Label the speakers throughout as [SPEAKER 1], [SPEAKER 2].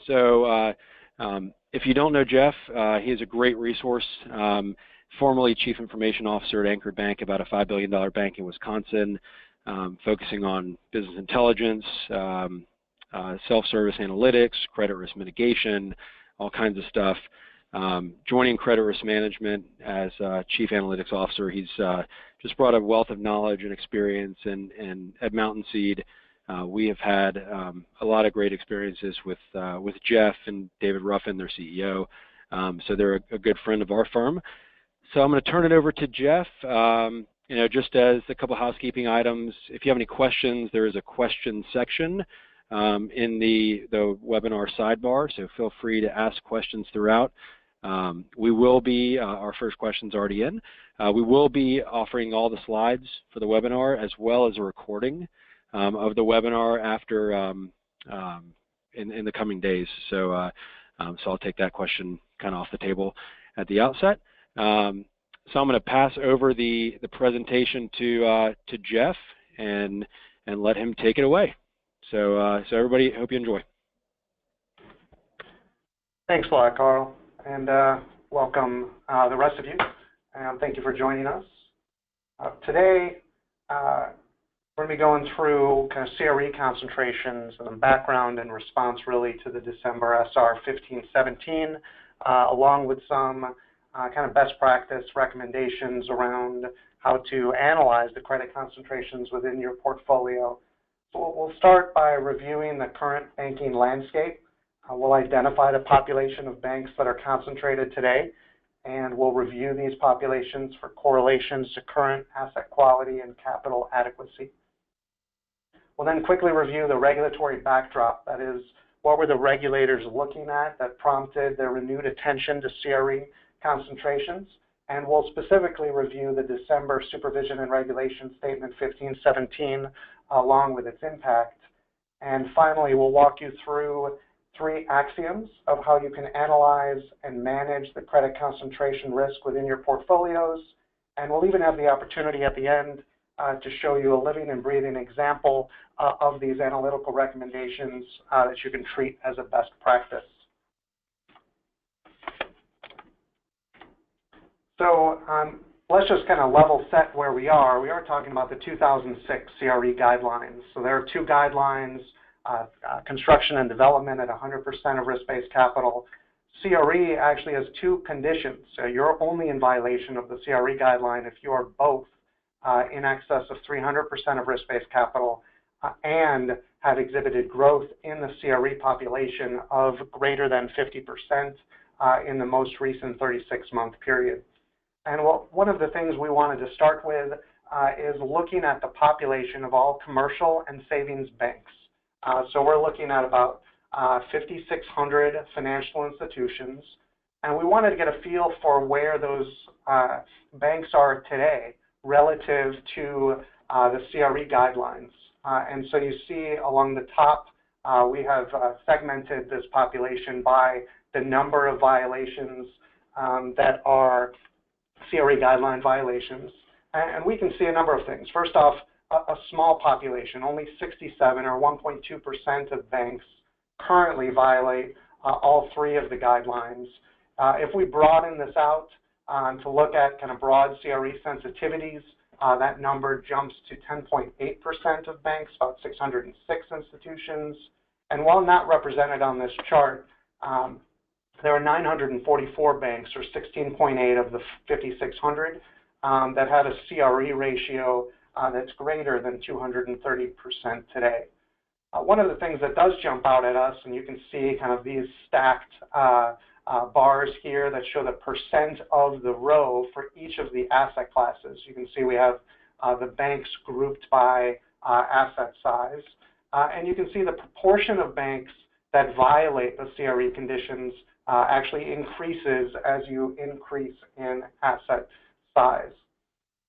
[SPEAKER 1] So if you don't know Jeff, he is a great resource. Formerly Chief Information Officer at Anchored Bank, about a $5 billion bank in Wisconsin, focusing on business intelligence, self-service analytics, credit risk mitigation, all kinds of stuff. Joining credit risk management as Chief Analytics Officer, he's just brought a wealth of knowledge and experience, and at Mountain Seed, we have had a lot of great experiences with Jeff and David Ruffin, their CEO. So they're a good friend of our firm. So I'm going to turn it over to Jeff. Just as a couple housekeeping items, if you have any questions, there is a question section in the webinar sidebar, so feel free to ask questions throughout. We will be, our first question's already in, we will be offering all the slides for the webinar as well as a recording of the webinar after in the coming days. So I'll take that question kind of off the table at the outset. So I'm going to pass over the presentation to Jeff and let him take it away. So everybody, hope you enjoy.
[SPEAKER 2] Thanks a lot, Carl, and welcome the rest of you. Thank you for joining us. Today, we're going to be going through kind of CRE concentrations and background and response really to the December SR 1517, along with some kind of best practice recommendations around how to analyze the credit concentrations within your portfolio. So we'll start by reviewing the current banking landscape. We'll identify the population of banks that are concentrated today, and we'll review these populations for correlations to current asset quality and capital adequacy. We'll then quickly review the regulatory backdrop. That is, what were the regulators looking at that prompted their renewed attention to CRE concentrations? And we'll specifically review the December Supervision and Regulation Statement 1517 along with its impact. And finally, we'll walk you through 3 axioms of how you can analyze and manage the credit concentration risk within your portfolios. And we'll even have the opportunity at the end to show you a living and breathing example of these analytical recommendations that you can treat as a best practice. So let's just kind of level set where we are. We are talking about the 2006 CRE guidelines. So there are 2 guidelines, construction and development at 100% of risk-based capital. CRE actually has 2 conditions. So you're only in violation of the CRE guideline if you are both in excess of 300% of risk-based capital and have exhibited growth in the CRE population of greater than 50% in the most recent 36-month period. And one of the things we wanted to start with is looking at the population of all commercial and savings banks. So we're looking at about 5,600 financial institutions, and we wanted to get a feel for where those banks are today relative to the CRE guidelines. And so you see along the top, we have segmented this population by the number of violations that are CRE guideline violations. And we can see a number of things. First off, a small population, only 67 or 1.2% of banks currently violate all 3 of the guidelines. If we broaden this out to look at kind of broad CRE sensitivities, that number jumps to 10.8% of banks, about 606 institutions. And while not represented on this chart, there are 944 banks, or 16.8 of the 5,600, that had a CRE ratio that's greater than 230% today. One of the things that does jump out at us, and you can see kind of these stacked bars here that show the percent of the row for each of the asset classes. You can see we have the banks grouped by asset size. And you can see the proportion of banks that violate the CRE conditions actually increases as you increase in asset size.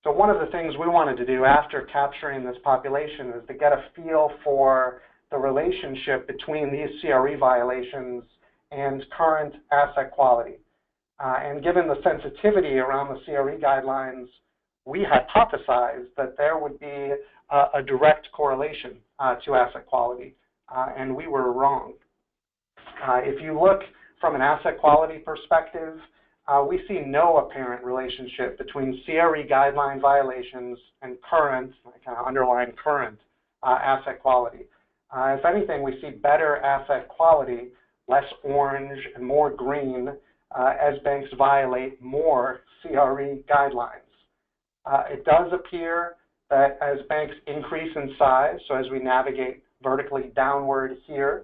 [SPEAKER 2] So one of the things we wanted to do after capturing this population is to get a feel for the relationship between these CRE violations and current asset quality. And given the sensitivity around the CRE guidelines, we hypothesized that there would be a direct correlation to asset quality, and we were wrong. If you look from an asset quality perspective, we see no apparent relationship between CRE guideline violations and current, I kind of underline current, asset quality. If anything, we see better asset quality, less orange and more green, as banks violate more CRE guidelines. It does appear that as banks increase in size, so as we navigate vertically downward here,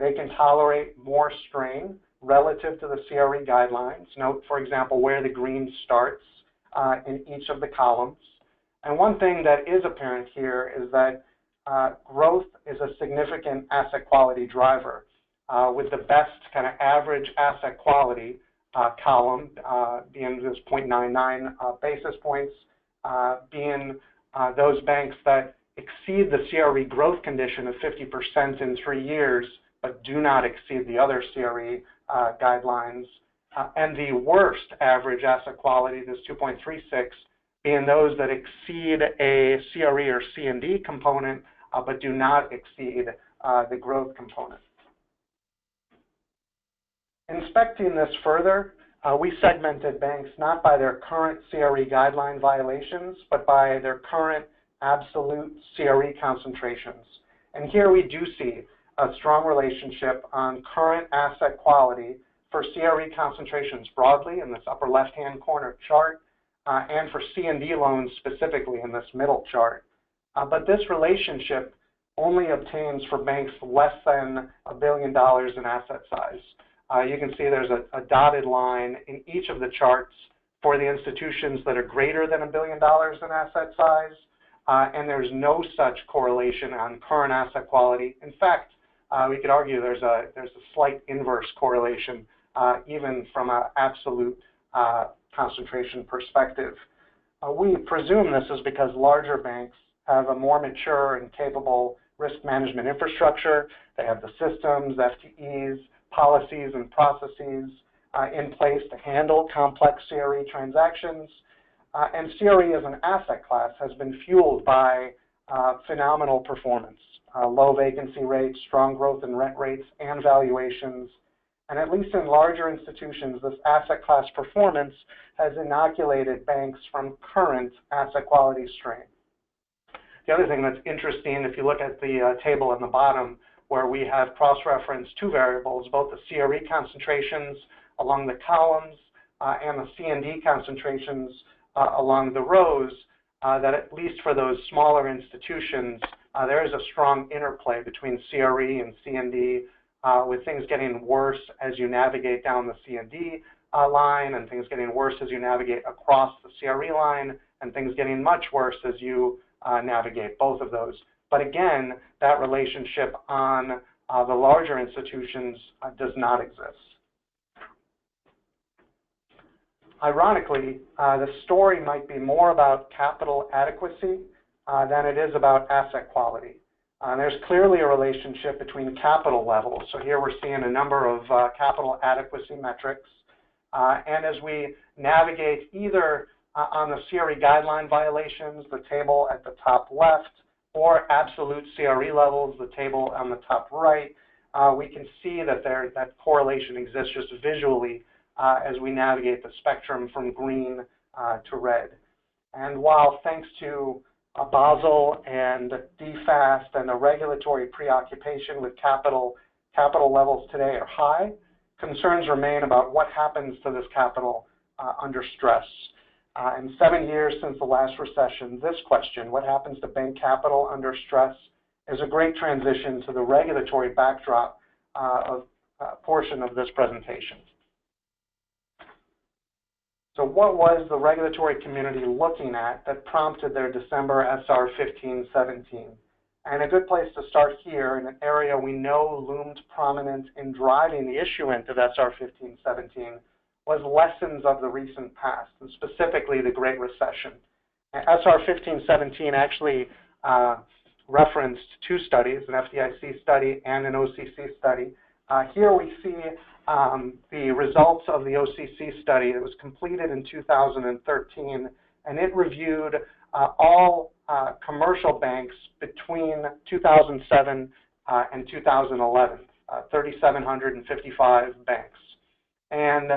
[SPEAKER 2] they can tolerate more strain relative to the CRE guidelines. Note, for example, where the green starts in each of the columns. And one thing that is apparent here is that growth is a significant asset quality driver, with the best kind of average asset quality column being this 0.99 basis points, being those banks that exceed the CRE growth condition of 50% in 3 years, but do not exceed the other CRE guidelines. And the worst average asset quality, this 2.36, being those that exceed a CRE or C&D component, but do not exceed the growth component. Inspecting this further, we segmented banks not by their current CRE guideline violations, but by their current absolute CRE concentrations. And here we do see a strong relationship on current asset quality for CRE concentrations broadly in this upper left-hand corner chart, and for C&D loans specifically in this middle chart. But this relationship only obtains for banks less than $1 billion in asset size. You can see there's a dotted line in each of the charts for the institutions that are greater than $1 billion in asset size, and there's no such correlation on current asset quality. In fact, we could argue there's a slight inverse correlation, even from an absolute concentration perspective. We presume this is because larger banks have a more mature and capable risk management infrastructure. They have the systems, FTEs, policies, and processes in place to handle complex CRE transactions. And CRE as an asset class has been fueled by phenomenal performance, low vacancy rates, strong growth in rent rates and valuations. And at least in larger institutions, this asset class performance has inoculated banks from current asset quality strain. The other thing that's interesting, if you look at the table at the bottom, where we have cross-referenced two variables, both the CRE concentrations along the columns and the C&D concentrations along the rows, that at least for those smaller institutions, there is a strong interplay between CRE and C&D, with things getting worse as you navigate down the C&D line, and things getting worse as you navigate across the CRE line, and things getting much worse as you navigate both of those. But again, that relationship on the larger institutions does not exist. Ironically, the story might be more about capital adequacy than it is about asset quality. There's clearly a relationship between capital levels. So here we're seeing a number of capital adequacy metrics. And as we navigate either on the CRE guideline violations, the table at the top left, or absolute CRE levels, the table on the top right, we can see that that correlation exists just visually as we navigate the spectrum from green to red. And while thanks to Basel and DFAST and the regulatory preoccupation with capital levels today are high, concerns remain about what happens to this capital under stress. In 7 years since the last recession, this question, what happens to bank capital under stress, is a great transition to the regulatory backdrop portion of this presentation. So what was the regulatory community looking at that prompted their December SR 1517? And a good place to start here, in an area we know loomed prominent in driving the issuance of SR 1517, was lessons of the recent past, and specifically the Great Recession. And SR 1517 actually referenced two studies, an FDIC study and an OCC study. Here we see the results of the OCC study that was completed in 2013, and it reviewed all commercial banks between 2007 and 2011. 3,755 banks. And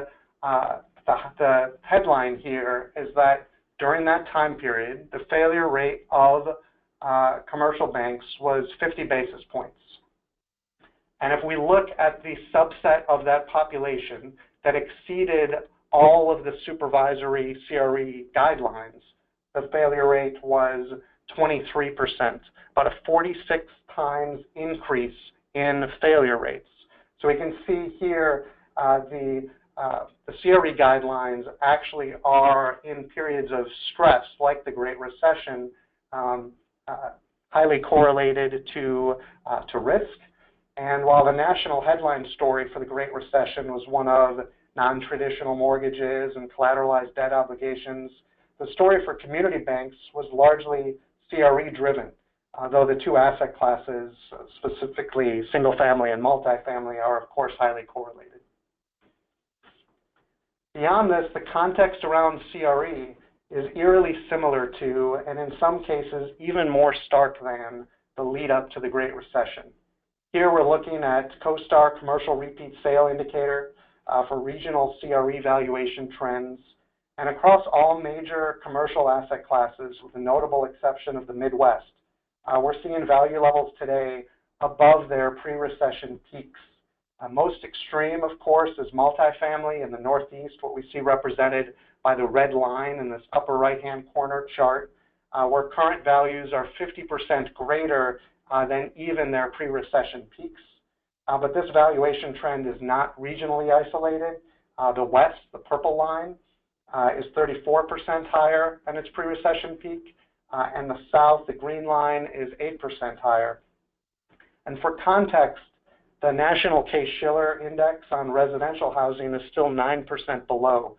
[SPEAKER 2] the headline here is that during that time period, the failure rate of commercial banks was 50 basis points. And if we look at the subset of that population that exceeded all of the supervisory CRE guidelines, the failure rate was 23%, about a 46 times increase in failure rates. So we can see here the CRE guidelines actually are, in periods of stress like the Great Recession, highly correlated to risk. And while the national headline story for the Great Recession was one of non-traditional mortgages and collateralized debt obligations, the story for community banks was largely CRE driven, though the two asset classes, specifically single-family and multifamily, are of course highly correlated. Beyond this, the context around CRE is eerily similar to, and in some cases even more stark than, the lead up to the Great Recession. Here we're looking at CoStar Commercial Repeat Sale Indicator for regional CRE valuation trends. And across all major commercial asset classes, with the notable exception of the Midwest, we're seeing value levels today above their pre-recession peaks. Most extreme, of course, is multifamily in the Northeast, what we see represented by the red line in this upper right-hand corner chart, where current values are 50% greater than even their pre-recession peaks. But this valuation trend is not regionally isolated. The West, the purple line, is 34% higher than its pre-recession peak, and the South, the green line, is 8% higher. And for context, the National Case-Shiller Index on residential housing is still 9% below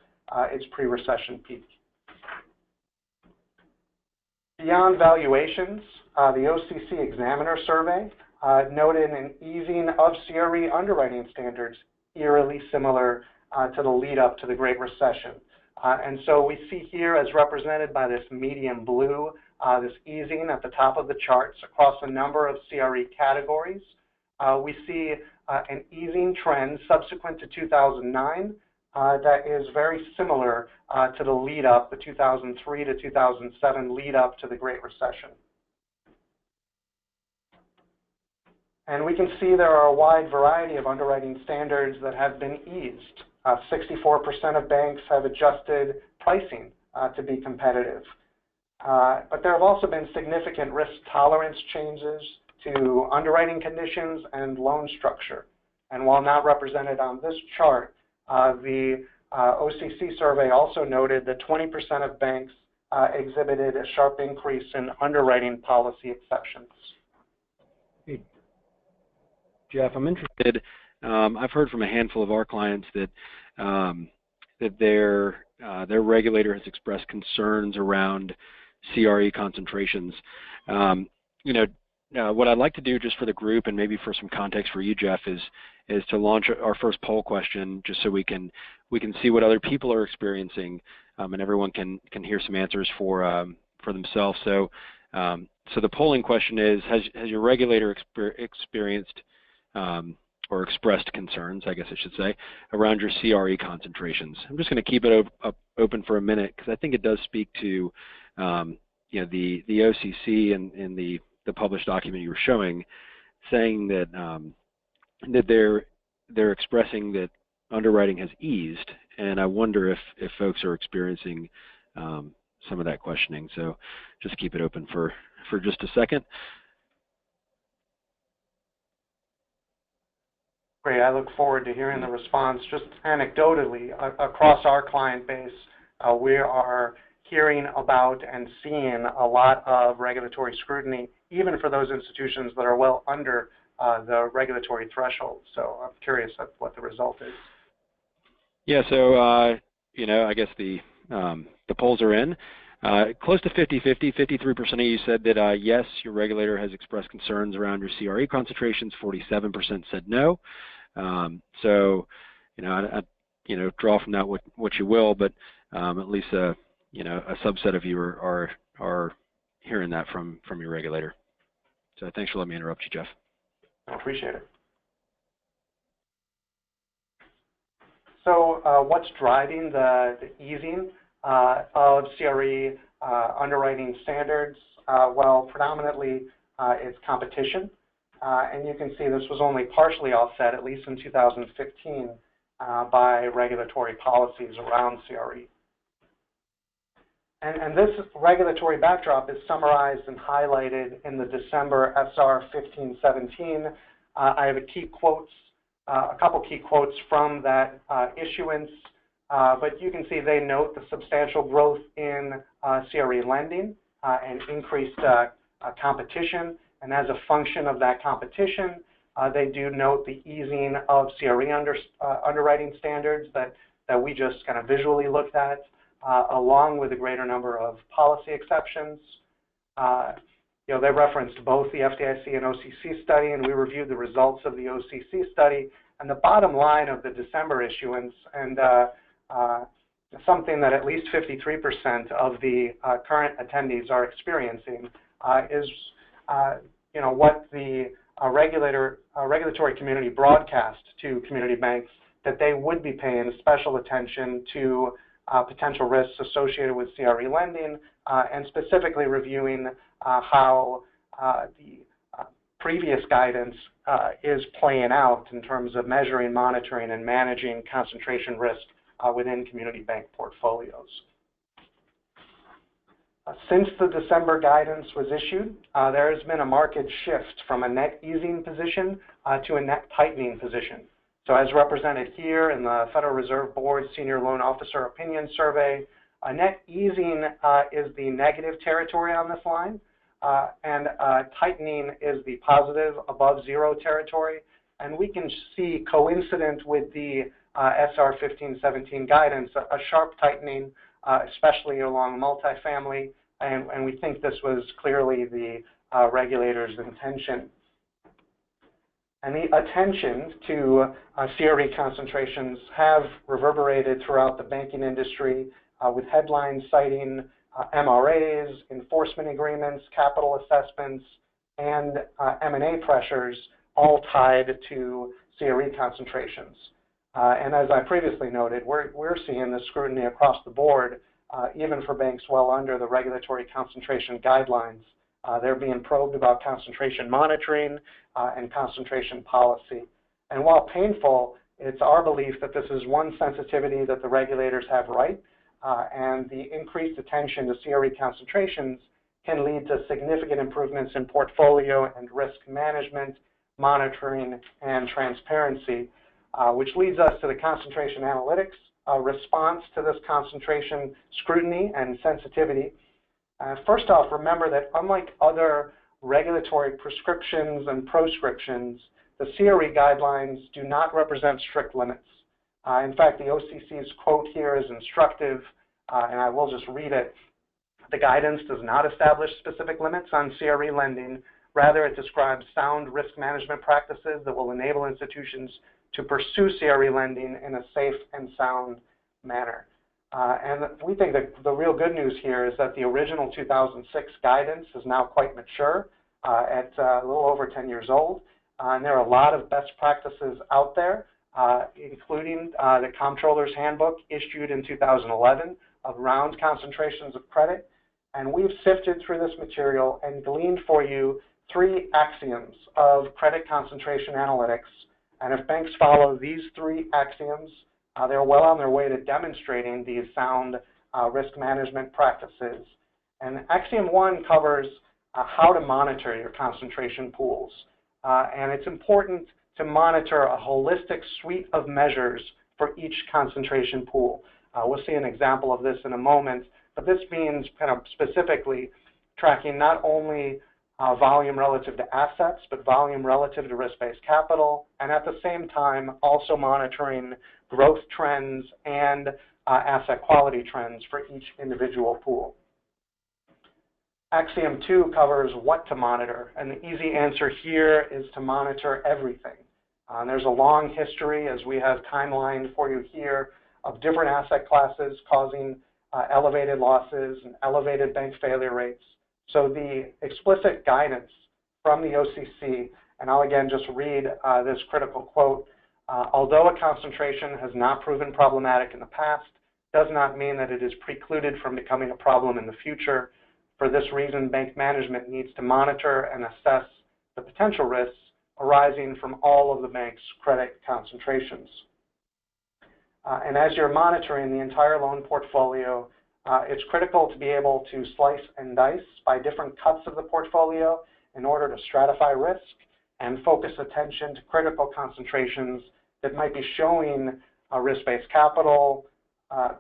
[SPEAKER 2] its pre-recession peak. Beyond valuations, the OCC Examiner Survey noted an easing of CRE underwriting standards eerily similar to the lead up to the Great Recession. And so we see here, as represented by this medium blue, this easing at the top of the charts across a number of CRE categories. We see an easing trend subsequent to 2009 that is very similar to the lead up, the 2003 to 2007 lead up to the Great Recession. And we can see there are a wide variety of underwriting standards that have been eased. 64% of banks have adjusted pricing to be competitive. But there have also been significant risk tolerance changes to underwriting conditions and loan structure. And while not represented on this chart, the OCC survey also noted that 20% of banks exhibited a sharp increase in underwriting policy exceptions.
[SPEAKER 1] Hey, Jeff, I'm interested. I've heard from a handful of our clients that that their regulator has expressed concerns around CRE concentrations. What I'd like to do, just for the group and maybe for some context for you, Jeff, is to launch our first poll question, just so we can see what other people are experiencing, and everyone can hear some answers for themselves. So the polling question is: Has your regulator experienced or expressed concerns, I guess I should say, around your CRE concentrations? I'm just going to keep it open for a minute, because I think it does speak to the OCC and the published document you were showing, saying that that they're expressing that underwriting has eased, and I wonder if folks are experiencing some of that questioning. So just keep it open for just a second.
[SPEAKER 2] Great. I look forward to hearing the response. Just anecdotally, across our client base, we are hearing about and seeing a lot of regulatory scrutiny, even for those institutions that are well under the regulatory threshold. So I'm curious what the result is.
[SPEAKER 1] Yeah. So I guess the polls are in. Close to 50-50, 53% of you said that yes, your regulator has expressed concerns around your CRE concentrations. 47% said no. So, draw from that what you will, but at least a subset of you are hearing that from your regulator. So thanks for letting me interrupt you, Jeff.
[SPEAKER 2] I appreciate it. what's driving the easing of CRE underwriting standards, well, predominantly it's competition. And you can see this was only partially offset, at least in 2015, by regulatory policies around CRE. And this regulatory backdrop is summarized and highlighted in the December SR 1517. I have a couple key quotes from that issuance, but you can see they note the substantial growth in CRE lending and increased competition. And as a function of that competition, they do note the easing of CRE underwriting standards that we just kind of visually looked at, along with a greater number of policy exceptions. They referenced both the FDIC and OCC study, and we reviewed the results of the OCC study. And the bottom line of the December issuance, and something that at least 53% of the current attendees are experiencing, is what the regulatory community broadcast to community banks, that they would be paying special attention to potential risks associated with CRE lending, and specifically reviewing how the previous guidance is playing out in terms of measuring, monitoring, and managing concentration risk within community bank portfolios. Since the December guidance was issued, there has been a market shift from a net easing position to a net tightening position. So as represented here in the Federal Reserve Board Senior Loan Officer Opinion Survey, a net easing is the negative territory on this line, and tightening is the positive above zero territory. And we can see, coincident with the SR 1517 guidance, a sharp tightening, especially along multifamily, and we think this was clearly the regulator's intention. And the attention to CRE concentrations have reverberated throughout the banking industry, with headlines citing MRAs, enforcement agreements, capital assessments, and M&A pressures, all tied to CRE concentrations. And as I previously noted, we're seeing this scrutiny across the board, even for banks well under the regulatory concentration guidelines. They're being probed about concentration monitoring and concentration policy. And while painful, it's our belief that this is one sensitivity that the regulators have right, and the increased attention to CRE concentrations can lead to significant improvements in portfolio and risk management, monitoring, and transparency, which leads us to the concentration analytics response to this concentration scrutiny and sensitivity. First off, remember that unlike other regulatory prescriptions and proscriptions, the CRE guidelines do not represent strict limits. In fact, the OCC's quote here is instructive, and I will just read it. The guidance does not establish specific limits on CRE lending. Rather, it describes sound risk management practices that will enable institutions to pursue CRE lending in a safe and sound manner. And we think that the real good news here is that the original 2006 guidance is now quite mature, at a little over 10 years old. And there are a lot of best practices out there, including the Comptroller's Handbook issued in 2011 around concentrations of credit. And we've sifted through this material and gleaned for you 3 axioms of credit concentration analytics. And if banks follow these 3 axioms, they're well on their way to demonstrating these sound risk management practices. And axiom 1 covers how to monitor your concentration pools. And it's important to monitor a holistic suite of measures for each concentration pool. We'll see an example of this in a moment, but this means kind of specifically tracking not only volume relative to assets, but volume relative to risk-based capital, and at the same time also monitoring growth trends and asset quality trends for each individual pool. Axiom 2 covers what to monitor, and the easy answer here is to monitor everything. There's a long history, as we have timelined for you here, of different asset classes causing elevated losses and elevated bank failure rates. So the explicit guidance from the OCC, and I'll again just read this critical quote, Although a concentration has not proven problematic in the past, does not mean that it is precluded from becoming a problem in the future. For this reason, bank management needs to monitor and assess the potential risks arising from all of the bank's credit concentrations. And as you're monitoring the entire loan portfolio, it's critical to be able to slice and dice by different cuts of the portfolio in order to stratify risk and focus attention to critical concentrations that might be showing risk-based capital,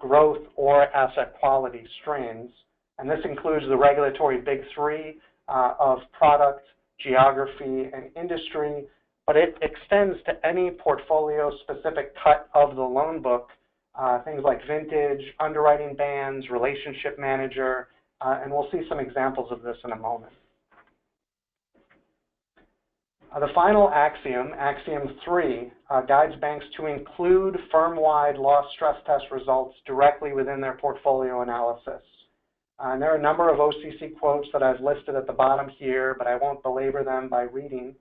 [SPEAKER 2] growth, or asset quality strains. And this includes the regulatory big three of product, geography, and industry, but it extends to any portfolio-specific cut of the loan book, things like vintage, underwriting bands, relationship manager, and we'll see some examples of this in a moment. The final axiom, axiom 3, guides banks to include firm-wide loss stress test results directly within their portfolio analysis. And there are a number of OCC quotes that I've listed at the bottom here, but I won't belabor them by reading.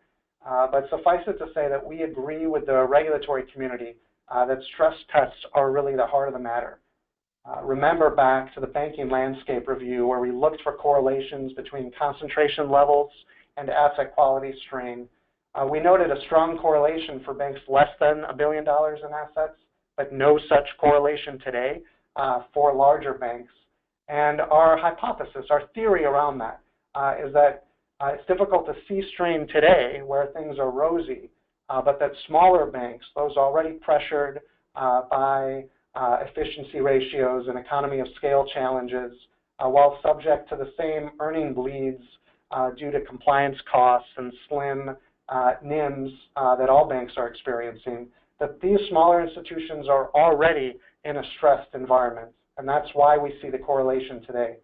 [SPEAKER 2] But suffice it to say that we agree with the regulatory community that stress tests are really the heart of the matter. Remember back to the banking landscape review where we looked for correlations between concentration levels and asset quality strain. We noted a strong correlation for banks less than $1 billion in assets, but no such correlation today for larger banks. And our hypothesis, our theory around that is that it's difficult to see strain today where things are rosy, but that smaller banks, those already pressured by efficiency ratios and economy of scale challenges, while subject to the same earning bleeds due to compliance costs and slim NIMs that all banks are experiencing, that these smaller institutions are already in a stressed environment. And that's why we see the correlation today.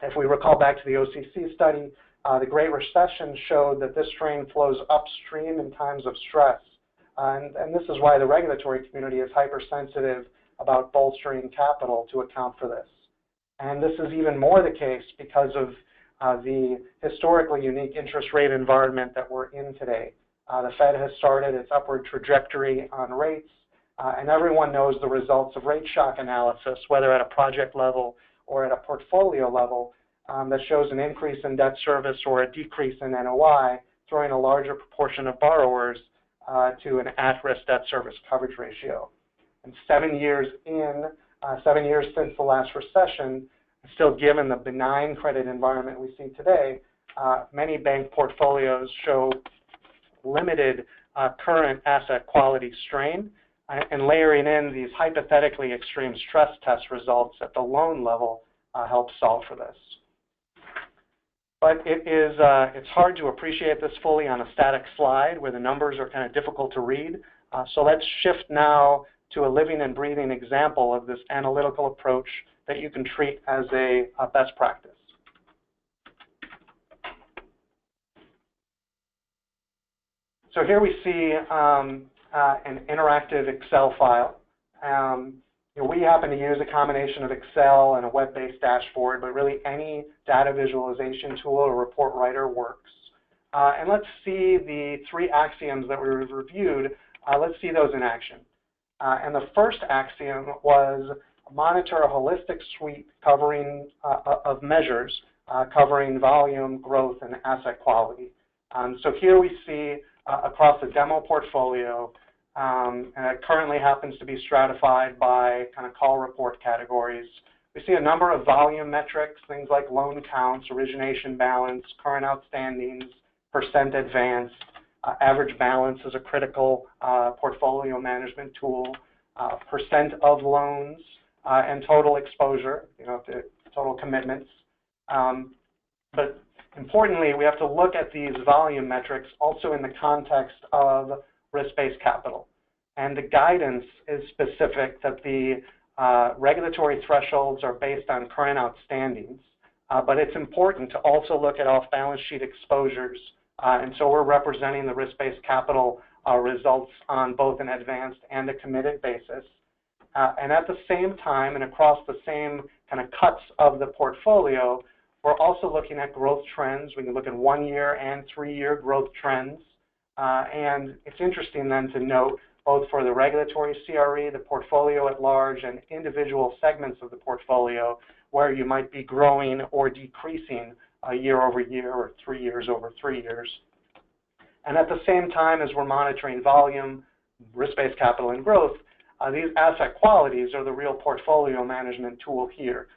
[SPEAKER 2] If we recall back to the OCC study, the Great Recession showed that this strain flows upstream in times of stress. And this is why the regulatory community is hypersensitive about bolstering capital to account for this. And this is even more the case because of the historically unique interest rate environment that we're in today. The Fed has started its upward trajectory on rates, and everyone knows the results of rate shock analysis, whether at a project level or at a portfolio level, that shows an increase in debt service or a decrease in NOI, throwing a larger proportion of borrowers to an at-risk debt service coverage ratio. And 7 years since the last recession, still given the benign credit environment we see today, many bank portfolios show limited current asset quality strain, and layering in these hypothetically extreme stress test results at the loan level helps solve for this. But it's hard to appreciate this fully on a static slide where the numbers are kind of difficult to read. So let's shift now to a living and breathing example of this analytical approach that you can treat as a best practice. So here we see an interactive Excel file. We happen to use a combination of Excel and a web-based dashboard, but really any data visualization tool or report writer works. And let's see the 3 axioms that we reviewed. Let's see those in action. And the first axiom was monitor a holistic suite covering of measures covering volume, growth, and asset quality. So here we see across the demo portfolio, and it currently happens to be stratified by kind of call report categories. We see a number of volume metrics, things like loan counts, origination balance, current outstandings, percent advanced. Average balance is a critical portfolio management tool. Percent of loans and total exposure, the total commitments. But importantly, we have to look at these volume metrics also in the context of risk-based capital. And the guidance is specific that the regulatory thresholds are based on current outstandings, but it's important to also look at off-balance sheet exposures. And so we're representing the risk-based capital results on both an advanced and a committed basis. And at the same time, and across the same kind of cuts of the portfolio, we're also looking at growth trends. We can look at 1-year and 3-year growth trends. And it's interesting then to note both for the regulatory CRE, the portfolio at large, and individual segments of the portfolio where you might be growing or decreasing year over year or 3 years over 3 years. And at the same time as we're monitoring volume, risk-based capital, and growth, these asset qualities are the real portfolio management tool here,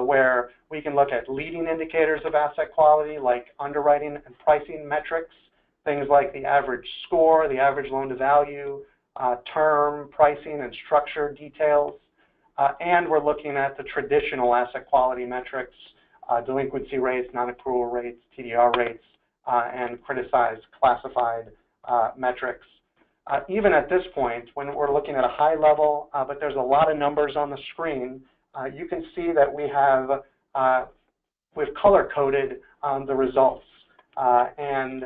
[SPEAKER 2] where we can look at leading indicators of asset quality like underwriting and pricing metrics, things like the average score, the average loan to value, term, pricing, and structure details. And we're looking at the traditional asset quality metrics, delinquency rates, non-accrual rates, TDR rates, and criticized classified metrics. Even at this point, when we're looking at a high level, but there's a lot of numbers on the screen, you can see that we've color-coded the results. And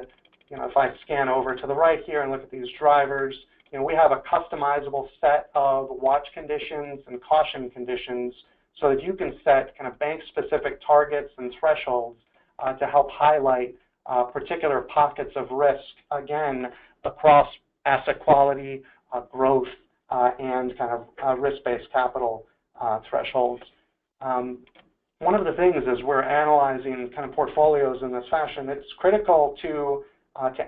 [SPEAKER 2] if I scan over to the right here and look at these drivers, we have a customizable set of watch conditions and caution conditions so that you can set kind of bank-specific targets and thresholds to help highlight particular pockets of risk, again, across asset quality, growth, and kind of risk-based capital thresholds. One of the things as we're analyzing kind of portfolios in this fashion, it's critical to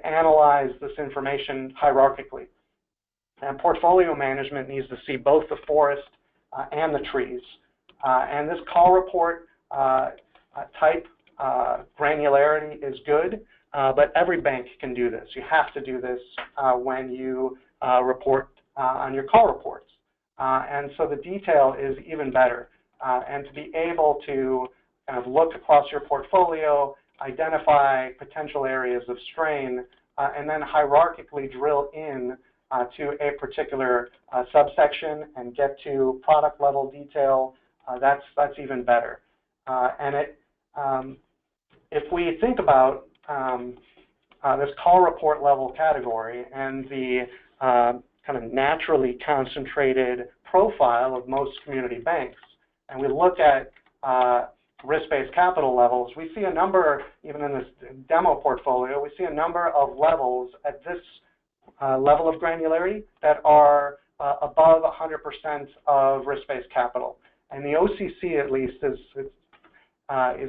[SPEAKER 2] analyze this information hierarchically. And portfolio management needs to see both the forest and the trees. And this call report type granularity is good, but every bank can do this. You have to do this when you report on your call reports. And so the detail is even better. And to be able to kind of look across your portfolio, identify potential areas of strain, and then hierarchically drill in to a particular subsection and get to product level detail, that's even better. If we think about this call report level category and the kind of naturally concentrated profile of most community banks, and we look at risk-based capital levels, we see a number, even in this demo portfolio, we see a number of levels at this level of granularity that are above 100% of risk-based capital. And the OCC, at least, is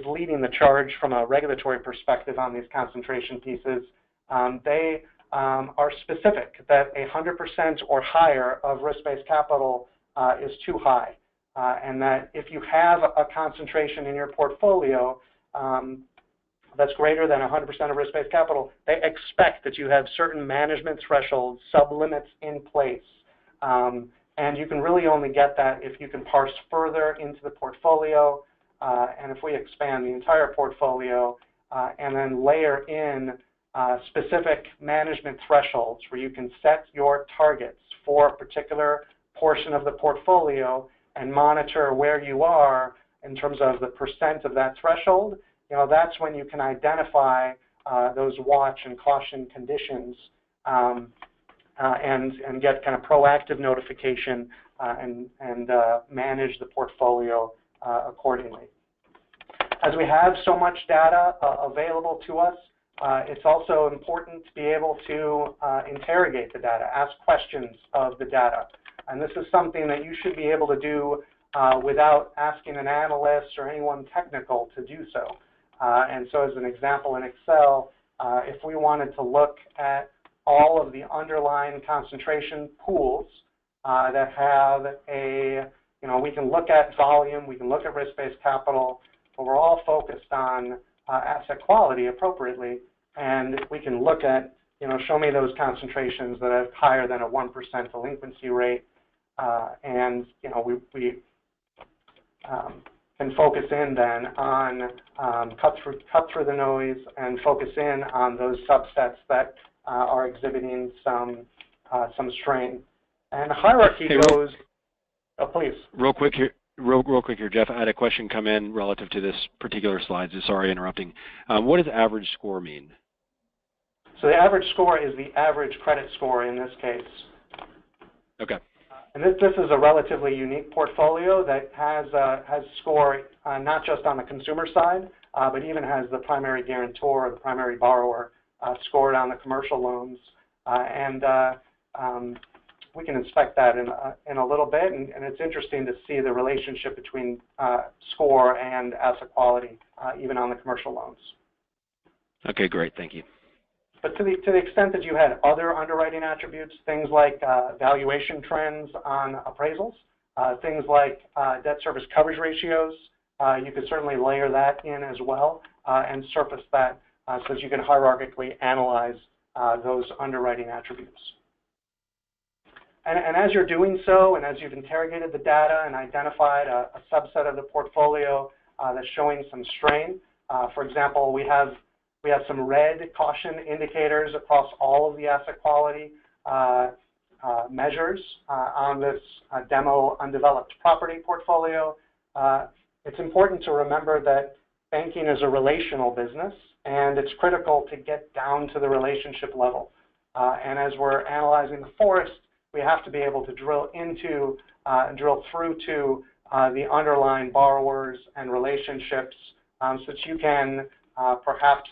[SPEAKER 2] leading the charge from a regulatory perspective on these concentration pieces. They are specific that 100% or higher of risk-based capital is too high. And that if you have a concentration in your portfolio that's greater than 100% of risk-based capital, they expect that you have certain management thresholds, sublimits in place. And you can really only get that if you can parse further into the portfolio. And if we expand the entire portfolio and then layer in specific management thresholds where you can set your targets for a particular portion of the portfolio and monitor where you are in terms of the percent of that threshold, that's when you can identify those watch and caution conditions and get kind of proactive notification and manage the portfolio accordingly. As we have so much data available to us, it's also important to be able to interrogate the data, ask questions of the data. And this is something that you should be able to do without asking an analyst or anyone technical to do so. And so as an example in Excel, if we wanted to look at all of the underlying concentration pools that have we can look at volume, we can look at risk-based capital, but we're all focused on asset quality appropriately. And we can look at, show me those concentrations that have higher than a 1% delinquency rate. And, we can focus in then on cut through the noise and focus in on those subsets that are exhibiting some strain. And hierarchy goes. Oh, please.
[SPEAKER 1] Real quick here, Jeff. I had a question come in relative to this particular slide. So sorry, interrupting. What does average score mean?
[SPEAKER 2] So the average score is the average credit score in this case.
[SPEAKER 1] Okay.
[SPEAKER 2] And this is a relatively unique portfolio that has score not just on the consumer side, but even has the primary guarantor or the primary borrower scored on the commercial loans. We can inspect that in a little bit, and it's interesting to see the relationship between score and asset quality, even on the commercial loans.
[SPEAKER 1] Okay, great, thank you.
[SPEAKER 2] But to the extent that you had other underwriting attributes, things like valuation trends on appraisals, things like debt service coverage ratios, you could certainly layer that in as well and surface that so that you can hierarchically analyze those underwriting attributes. And as you're doing so, and as you've interrogated the data and identified a subset of the portfolio that's showing some strain, for example, we have some red caution indicators across all of the asset quality measures on this demo undeveloped property portfolio. It's important to remember that banking is a relational business, and it's critical to get down to the relationship level. And as we're analyzing the forest, we have to be able to drill through to the underlying borrowers and relationships so that you can perhaps,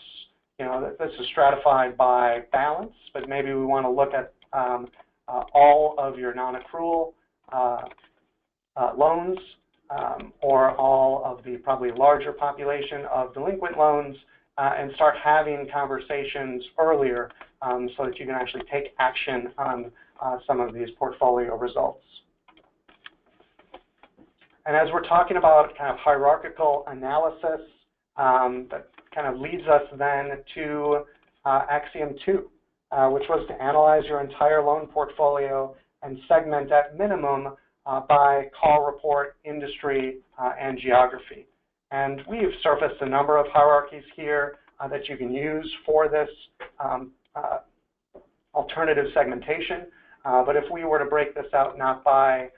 [SPEAKER 2] this is stratified by balance, but maybe we want to look at all of your non-accrual loans or all of the probably larger population of delinquent loans and start having conversations earlier so that you can actually take action on some of these portfolio results. And as we're talking about kind of hierarchical analysis, that kind of leads us then to Axiom 2, which was to analyze your entire loan portfolio and segment at minimum by call report, industry, and geography. And we've surfaced a number of hierarchies here that you can use for this alternative segmentation. But if we were to break this out not by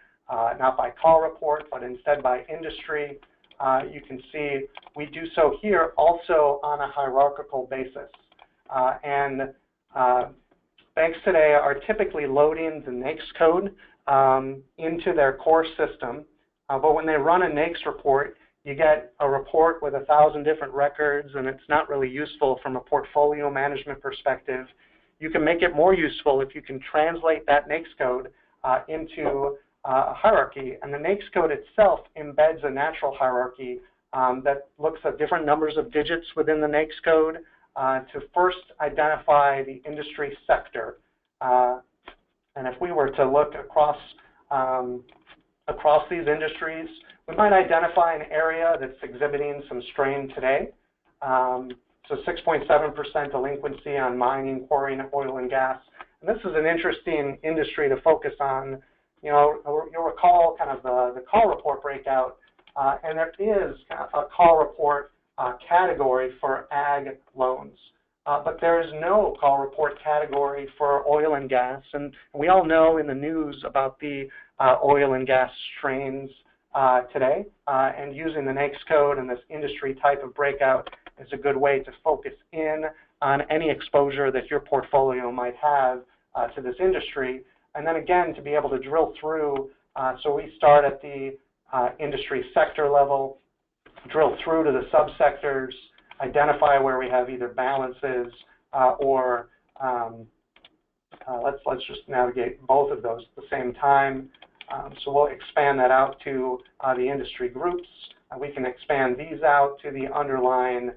[SPEAKER 2] call report, but instead by industry, you can see we do so here also on a hierarchical basis. Banks today are typically loading the NAICS code into their core system. But when they run a NAICS report, you get a report with 1,000 different records, and it's not really useful from a portfolio management perspective. You can make it more useful if you can translate that NAICS code into a hierarchy. And the NAICS code itself embeds a natural hierarchy that looks at different numbers of digits within the NAICS code to first identify the industry sector. And if we were to look across these industries, we might identify an area that's exhibiting some strain today. So 6.7% delinquency on mining, quarrying, oil, and gas. And this is an interesting industry to focus on. You'll recall kind of the call report breakout, and there is a call report category for ag loans. But there is no call report category for oil and gas. And we all know in the news about the oil and gas strains today. And using the NAICS code and this industry type of breakout is a good way to focus in on any exposure that your portfolio might have to this industry. And then again, to be able to drill through, so we start at the industry sector level, drill through to the subsectors, identify where we have either balances or let's just navigate both of those at the same time. So we'll expand that out to the industry groups. We can expand these out to the underlying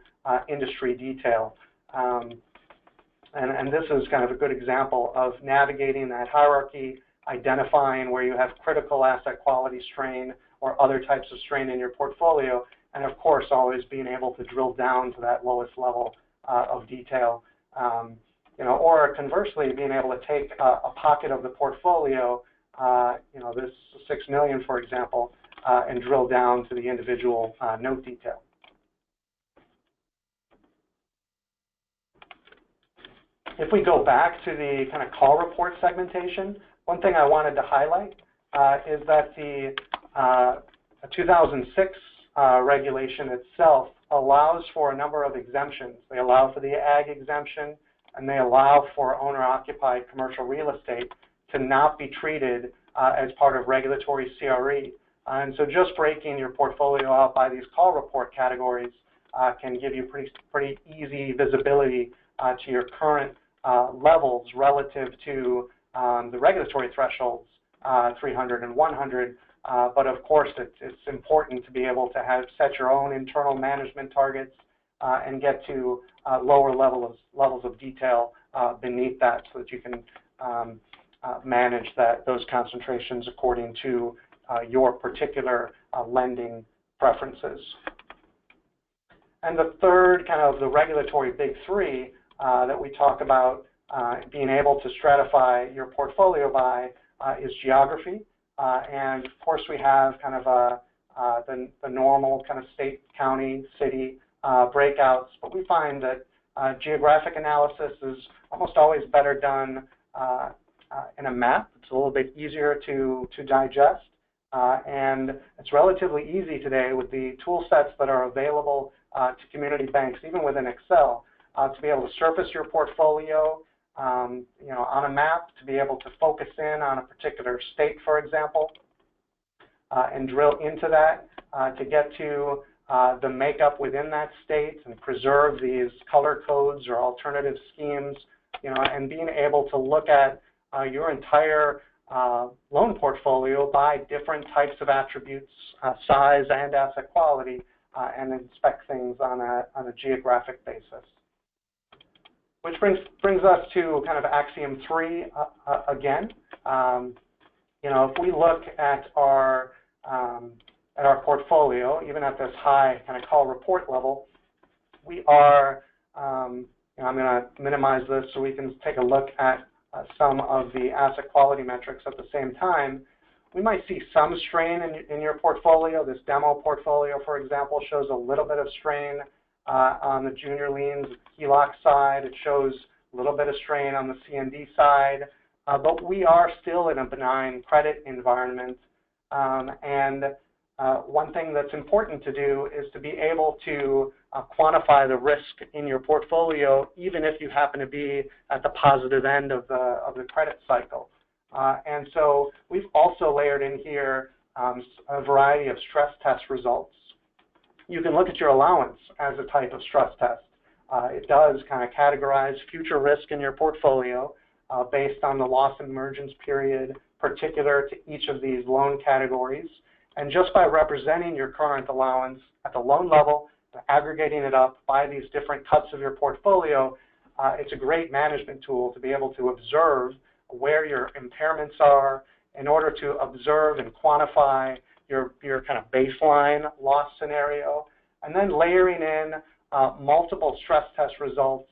[SPEAKER 2] industry detail. And this is kind of a good example of navigating that hierarchy, identifying where you have critical asset quality strain or other types of strain in your portfolio, and of course always being able to drill down to that lowest level of detail. Or conversely, being able to take a pocket of the portfolio, this 6 million, for example, and drill down to the individual note detail. If we go back to the kind of call report segmentation, one thing I wanted to highlight is that the 2006 regulation itself allows for a number of exemptions. They allow for the ag exemption, and they allow for owner-occupied commercial real estate to not be treated as part of regulatory CRE. And so just breaking your portfolio out by these call report categories can give you pretty easy visibility to your current levels relative to the regulatory thresholds, 300 and 100. But of course, it's important to be able to set your own internal management targets and get to lower levels of detail beneath that, so that you can manage those concentrations according to your particular lending preferences. And the third kind of the regulatory big three that we talk about being able to stratify your portfolio by is geography. And of course, we have kind of the normal kind of state, county, city breakouts, but we find that geographic analysis is almost always better done in a map. It's a little bit easier to digest, and it's relatively easy today with the tool sets that are available to community banks, even within Excel, to be able to surface your portfolio on a map, to be able to focus in on a particular state, for example, and drill into that to get to the makeup within that state and preserve these color codes or alternative schemes, and being able to look at your entire loan portfolio by different types of attributes, size and asset quality, and inspect things on a geographic basis. Which brings us to kind of axiom 3 again. If we look at our portfolio, even at this high kind of call report level, we are, I'm going to minimize this so we can take a look at some of the asset quality metrics at the same time. We might see some strain in your portfolio. This demo portfolio, for example, shows a little bit of strain on the junior liens HELOC side. It shows a little bit of strain on the C&D side, but we are still in a benign credit environment. And one thing that's important to do is to be able to quantify the risk in your portfolio, even if you happen to be at the positive end of the credit cycle. And so we've also layered in here a variety of stress test results. You can look at your allowance as a type of stress test. It does kind of categorize future risk in your portfolio based on the loss emergence period particular to each of these loan categories. And just by representing your current allowance at the loan level, aggregating it up by these different cuts of your portfolio, it's a great management tool to be able to observe where your impairments are in order to observe and quantify your kind of baseline loss scenario, and then layering in multiple stress test results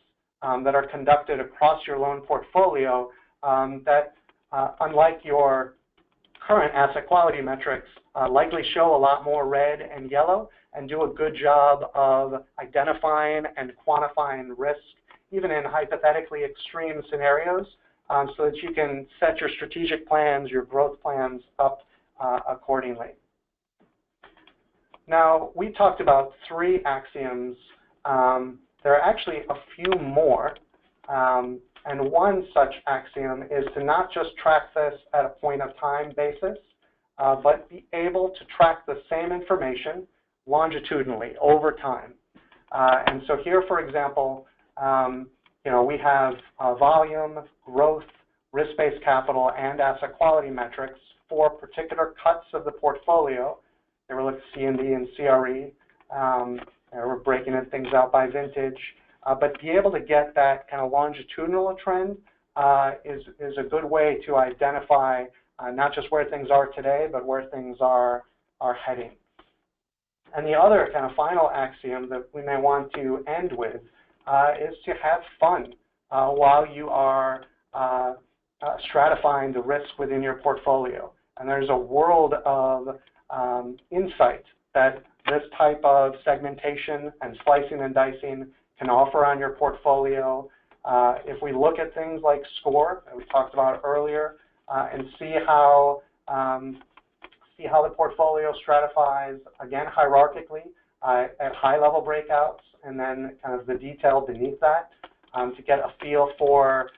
[SPEAKER 2] that are conducted across your loan portfolio that, unlike your current asset quality metrics, likely show a lot more red and yellow and do a good job of identifying and quantifying risk, even in hypothetically extreme scenarios, so that you can set your strategic plans, your growth plans up accordingly. Now, we talked about 3 axioms. There are actually a few more. And one such axiom is to not just track this at a point of time basis, but be able to track the same information longitudinally over time. And so here, for example, we have volume, growth, risk-based capital, and asset quality metrics for particular cuts of the portfolio. They were looked at C&D and CRE. We're breaking things out by vintage. But be able to get that kind of longitudinal trend is a good way to identify not just where things are today, but where things are heading. And the other kind of final axiom that we may want to end with is to have fun while you are stratifying the risk within your portfolio. And there's a world of insight that this type of segmentation and slicing and dicing can offer on your portfolio. If we look at things like SCORE that we talked about earlier and see how the portfolio stratifies, again, hierarchically at high-level breakouts, and then kind of the detail beneath that to get a feel for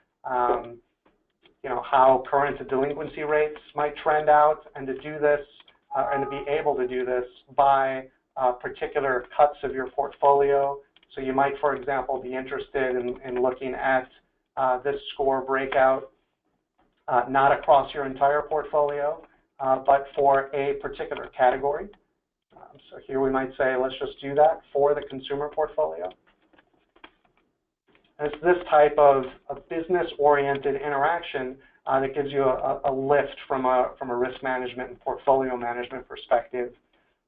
[SPEAKER 2] how current delinquency rates might trend out, and to do this and to be able to do this by particular cuts of your portfolio. So you might, for example, be interested in looking at this score breakout not across your entire portfolio, but for a particular category. So here we might say, let's just do that for the consumer portfolio. And it's this type of business-oriented interaction that gives you a lift from a risk management and portfolio management perspective.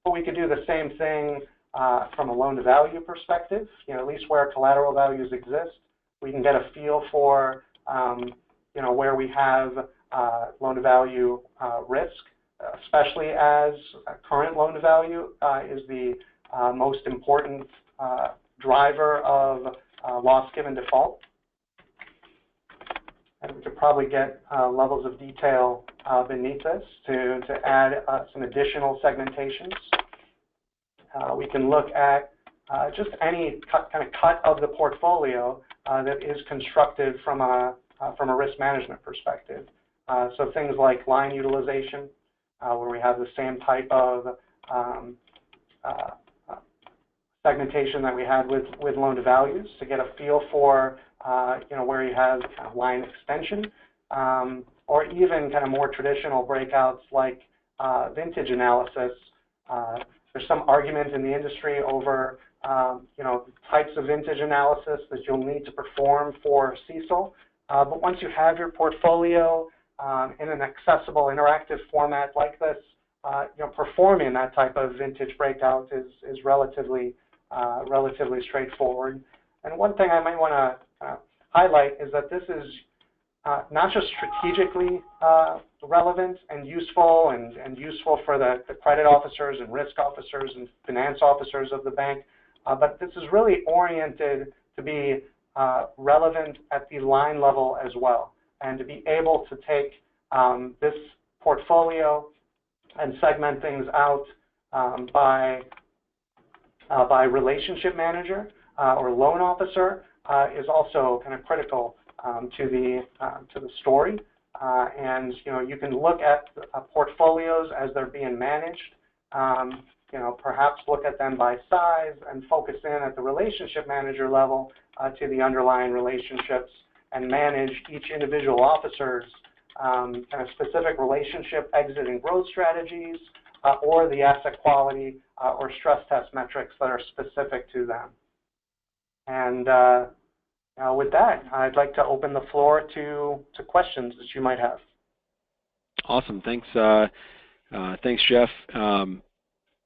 [SPEAKER 2] But we could do the same thing from a loan-to-value perspective. At least where collateral values exist, we can get a feel for where we have loan-to-value risk, especially as current loan-to-value is the most important driver of loss given default. And we could probably get levels of detail beneath this to add some additional segmentations. We can look at just any kind of cut of the portfolio that is constructed from a risk management perspective. So things like line utilization, where we have the same type of segmentation that we had with loan to values to get a feel for where you have kind of line extension, or even kind of more traditional breakouts like vintage analysis. There's some argument in the industry over types of vintage analysis that you'll need to perform for CECL. But once you have your portfolio in an accessible, interactive format like this, performing that type of vintage breakout is relatively straightforward. And one thing I might want to highlight is that this is not just strategically relevant and useful for the credit officers and risk officers and finance officers of the bank, but this is really oriented to be relevant at the line level as well, and to be able to take this portfolio and segment things out by relationship manager or loan officer is also kind of critical to the story. And you can look at portfolios as they're being managed. Perhaps look at them by size and focus in at the relationship manager level to the underlying relationships and manage each individual officer's kind of specific relationship exit and growth strategies or the asset quality or stress test metrics that are specific to them. And with that, I'd like to open the floor to questions that you might have.
[SPEAKER 1] Awesome. Thanks, thanks, Jeff.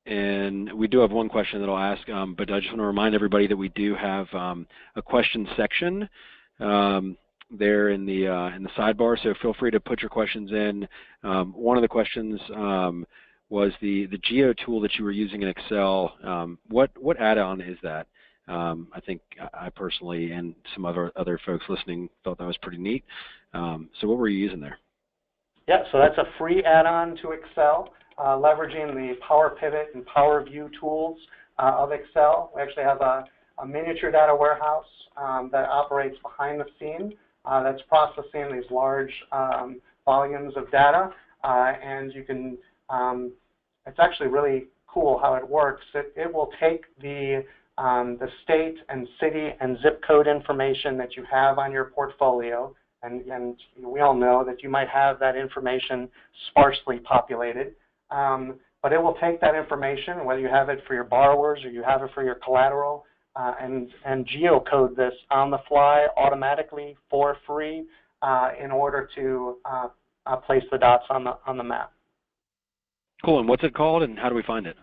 [SPEAKER 1] And we do have one question that I'll ask, but I just want to remind everybody that we do have a question section there in the sidebar. So feel free to put your questions in. One of the questions was the Geo tool that you were using in Excel. What add-on is that? I think I personally and some other folks listening thought that was pretty neat. So what were you using there?
[SPEAKER 2] Yeah, so that's a free add-on to Excel, leveraging the Power Pivot and Power View tools of Excel. We actually have a miniature data warehouse that operates behind the scene that's processing these large volumes of data, and you can. It's actually really cool how it works. It will take the state and city and zip code information that you have on your portfolio, and we all know that you might have that information sparsely populated, but it will take that information, whether you have it for your borrowers or you have it for your collateral, and geocode this on the fly automatically for free in order to place the dots on the map.
[SPEAKER 1] Cool. And what's it called, and how do we find it?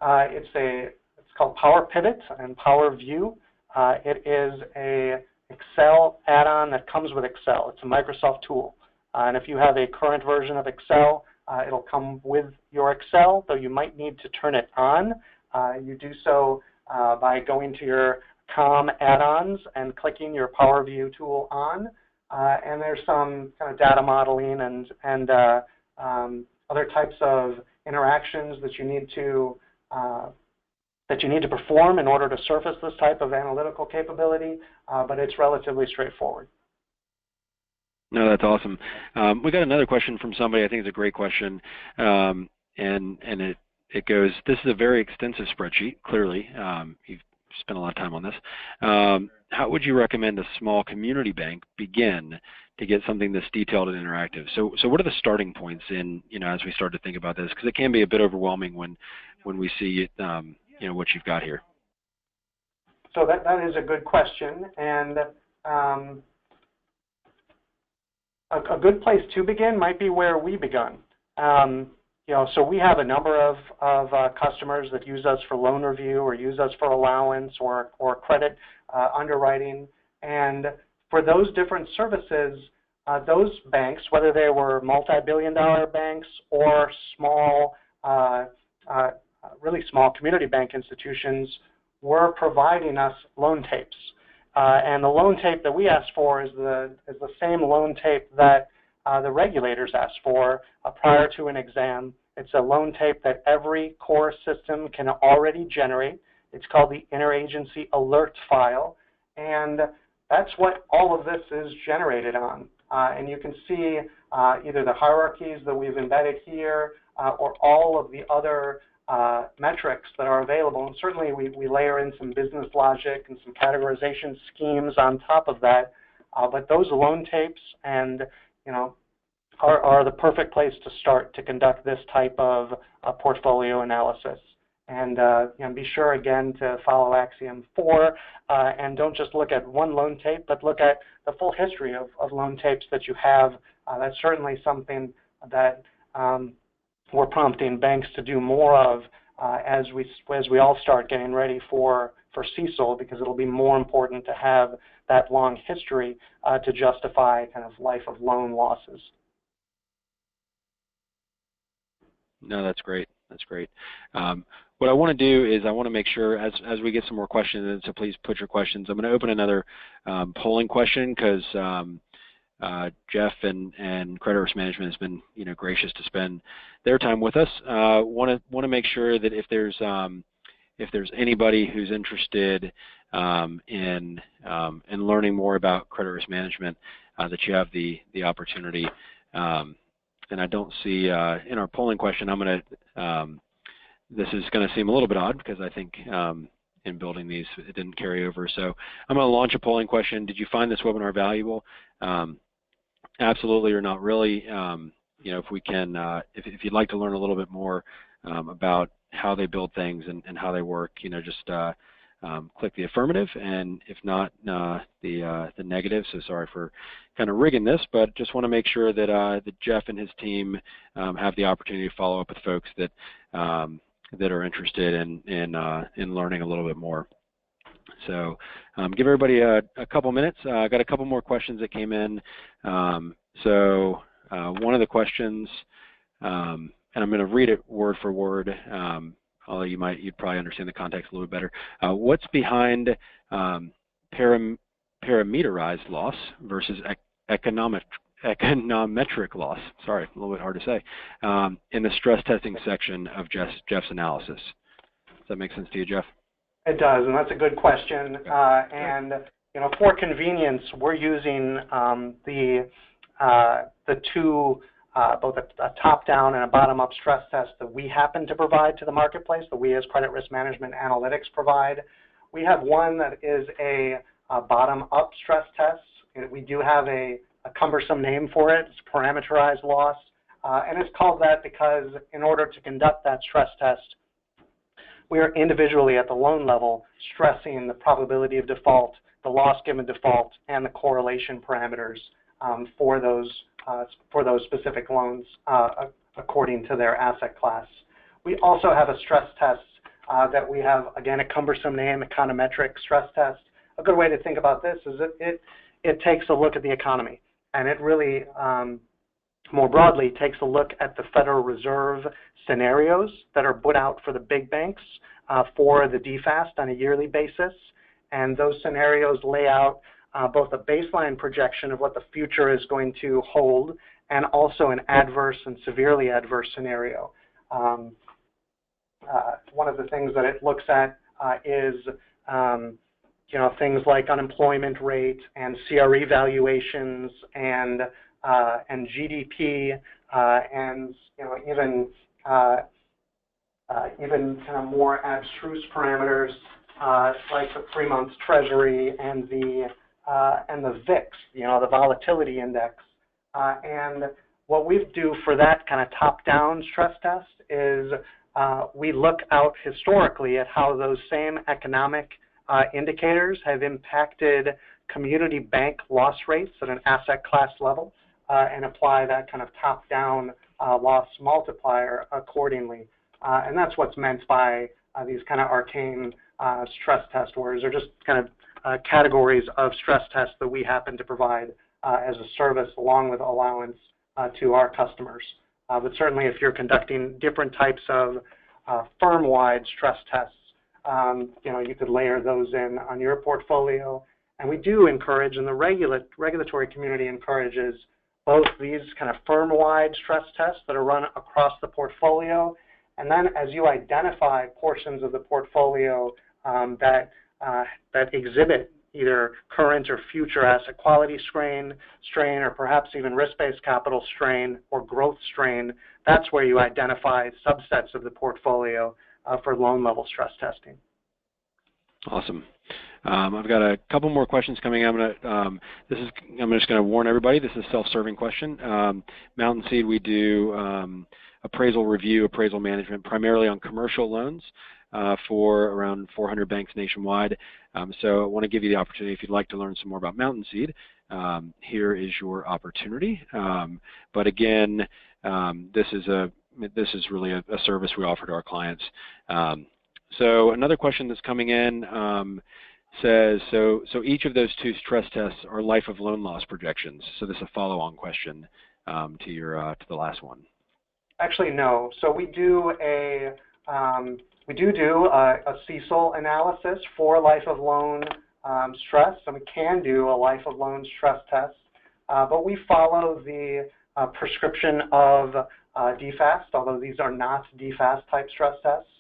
[SPEAKER 2] It's called Power Pivot and Power View. It is a Excel add-on that comes with Excel. It's a Microsoft tool. And if you have a current version of Excel, it'll come with your Excel, though you might need to turn it on. You do so by going to your COM add-ons and clicking your Power View tool on. And there's some kind of data modeling and other types of interactions that you need to perform in order to surface this type of analytical capability, but it's relatively straightforward.
[SPEAKER 1] No, that's awesome. We got another question from somebody. I think it's a great question, and it goes, this is a very extensive spreadsheet, clearly. You've spent a lot of time on this. How would you recommend a small community bank begin to get something this detailed and interactive? So what are the starting points in, as we start to think about this? Because it can be a bit overwhelming when we see, what you've got here.
[SPEAKER 2] So that is a good question, and a good place to begin might be where we begun. So we have a number of customers that use us for loan review or use us for allowance or credit underwriting. And for those different services, those banks, whether they were multi-billion-dollar banks or small, really small community bank institutions, were providing us loan tapes. And the loan tape that we asked for is the same loan tape that the regulators ask for prior to an exam. It's a loan tape that every core system can already generate. It's called the Interagency Alert File, and that's what all of this is generated on. And you can see either the hierarchies that we've embedded here or all of the other metrics that are available. And certainly we layer in some business logic and some categorization schemes on top of that. But those loan tapes and, are the perfect place to start to conduct this type of portfolio analysis. And be sure again to follow Axiom 4 and don't just look at one loan tape, but look at the full history of loan tapes that you have. That's certainly something that we're prompting banks to do more of as we all start getting ready for CECL, because it'll be more important to have that long history to justify kind of life of loan losses.
[SPEAKER 1] No, that's great. That's great. What I want to do is I want to make sure as we get some more questions, and so please put your questions. I'm going to open another polling question because Jeff and Credit Risk Management has been gracious to spend their time with us. Want to make sure that if there's anybody who's interested in learning more about credit risk management, that you have the opportunity. And I don't see in our polling question, I'm going to, this is going to seem a little bit odd because I think in building these, it didn't carry over. So I'm going to launch a polling question. Did you find this webinar valuable? Absolutely or not really. If we can, if you'd like to learn a little bit more about how they build things and how they work, just click the affirmative, and if not, the negative. So sorry for kind of rigging this, but just want to make sure that that Jeff and his team have the opportunity to follow up with folks that that are interested in learning a little bit more. So give everybody a couple minutes. I got a couple more questions that came in. So one of the questions, and I'm going to read it word for word, although you'd probably understand the context a little bit better. What's behind parameterized loss versus econometric loss? Sorry, a little bit hard to say. In the stress testing section of Jeff's analysis. Does that make sense to you, Jeff?
[SPEAKER 2] It does, and that's a good question. And for convenience, we're using the two, both a top-down and a bottom-up stress test that we happen to provide to the marketplace, that we as Credit Risk Management Analytics provide. We have one that is a bottom-up stress test. We do have a cumbersome name for it. It's parameterized loss. And it's called that because in order to conduct that stress test, we are individually at the loan level stressing the probability of default, the loss given default, and the correlation parameters for those specific loans according to their asset class. We also have a stress test that we have, again, a cumbersome name, econometric stress test. A good way to think about this is it takes a look at the economy, and it really more broadly takes a look at the Federal Reserve scenarios that are put out for the big banks for the DFAST on a yearly basis. And those scenarios lay out both a baseline projection of what the future is going to hold and also an adverse and severely adverse scenario. One of the things that it looks at is things like unemployment rate and CRE valuations and GDP and even kind of more abstruse parameters like the 3-month Treasury and the VIX, the volatility index. And what we do for that kind of top-down stress test is we look out historically at how those same economic indicators have impacted community bank loss rates at an asset class level and apply that kind of top-down loss multiplier accordingly. And that's what's meant by these kind of arcane stress test words, or just kind of categories of stress tests that we happen to provide as a service along with allowance to our customers. But certainly if you're conducting different types of firm-wide stress tests, you could layer those in on your portfolio. And we do encourage, and the regulatory community encourages, both these kind of firm-wide stress tests that are run across the portfolio, and then as you identify portions of the portfolio that exhibit either current or future asset quality strain, or perhaps even risk-based capital strain or growth strain, that's where you identify subsets of the portfolio for loan level stress testing.
[SPEAKER 1] Awesome. I've got a couple more questions coming. I'm just going to warn everybody. This is a self-serving question. Mountain Seed, we do appraisal review, appraisal management, primarily on commercial loans for around 400 banks nationwide. So I want to give you the opportunity, if you'd like to learn some more about Mountain Seed, here is your opportunity. But again, this is really a service we offer to our clients. So another question that's coming in says, so each of those two stress tests are life of loan loss projections. So this is a follow-on question to the last one.
[SPEAKER 2] Actually, no. So we do a CECL analysis for life of loan stress, and we can do a life of loan stress test, but we follow the prescription of DFAST, although these are not DFAST type stress tests,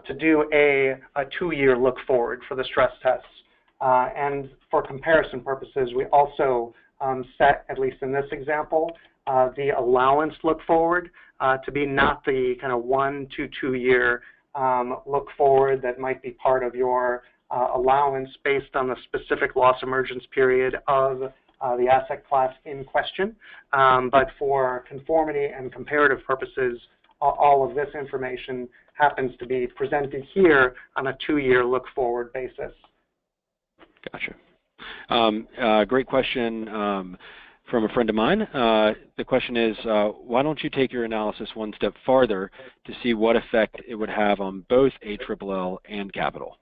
[SPEAKER 2] to do a 2-year look forward for the stress tests. And for comparison purposes, we also set, at least in this example, the allowance look forward to be not the kind of 1 to 2 year look forward that might be part of your allowance based on the specific loss emergence period of the asset class in question. But for conformity and comparative purposes, all of this information happens to be presented here on a 2-year look forward basis.
[SPEAKER 1] Gotcha. Great question from a friend of mine. The question is, why don't you take your analysis one step farther to see what effect it would have on both ALLL and capital?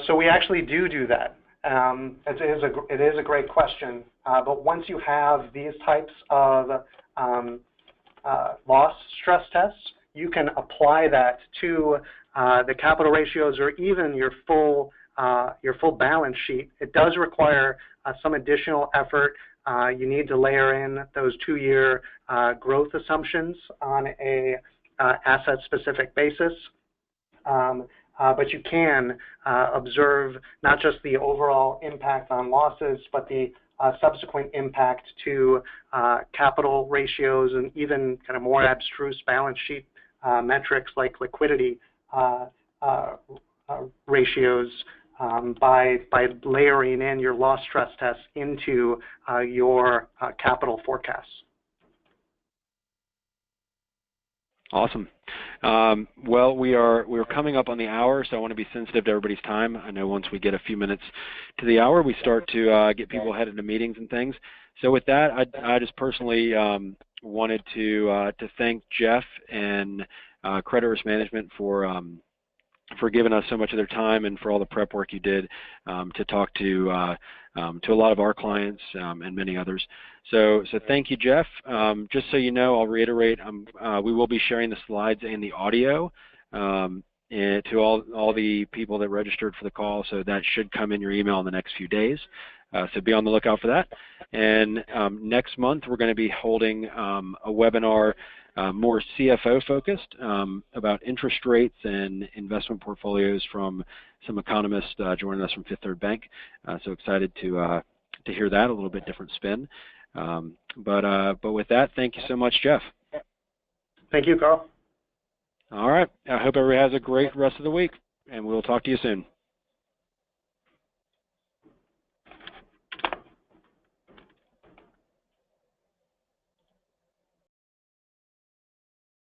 [SPEAKER 2] So we actually do that. It is a great question. But once you have these types of loss stress tests, you can apply that to the capital ratios or even your full balance sheet. It does require some additional effort. You need to layer in those 2-year growth assumptions on a asset-specific basis. But you can observe not just the overall impact on losses, but the subsequent impact to capital ratios and even kind of more abstruse balance sheet metrics like liquidity ratios by layering in your loss stress tests into your capital forecasts.
[SPEAKER 1] Awesome. Well, we're coming up on the hour, so I want to be sensitive to everybody's time. I know once we get a few minutes to the hour, we start to get people headed to meetings and things. So with that, I just personally wanted to thank Jeff and Credit Risk Management for giving us so much of their time and for all the prep work you did to talk to a lot of our clients and many others. So thank you, Jeff. Just so you know, I'll reiterate, we will be sharing the slides and the audio and to all the people that registered for the call, so that should come in your email in the next few days. So be on the lookout for that. And next month, we're going to be holding a webinar more CFO focused about interest rates and investment portfolios from some economists joining us from Fifth Third Bank. So excited to hear that, a little bit different spin. But with that, thank you so much, Jeff.
[SPEAKER 2] Thank you, Carl.
[SPEAKER 1] All right. I hope everybody has a great rest of the week, and we'll talk to you soon.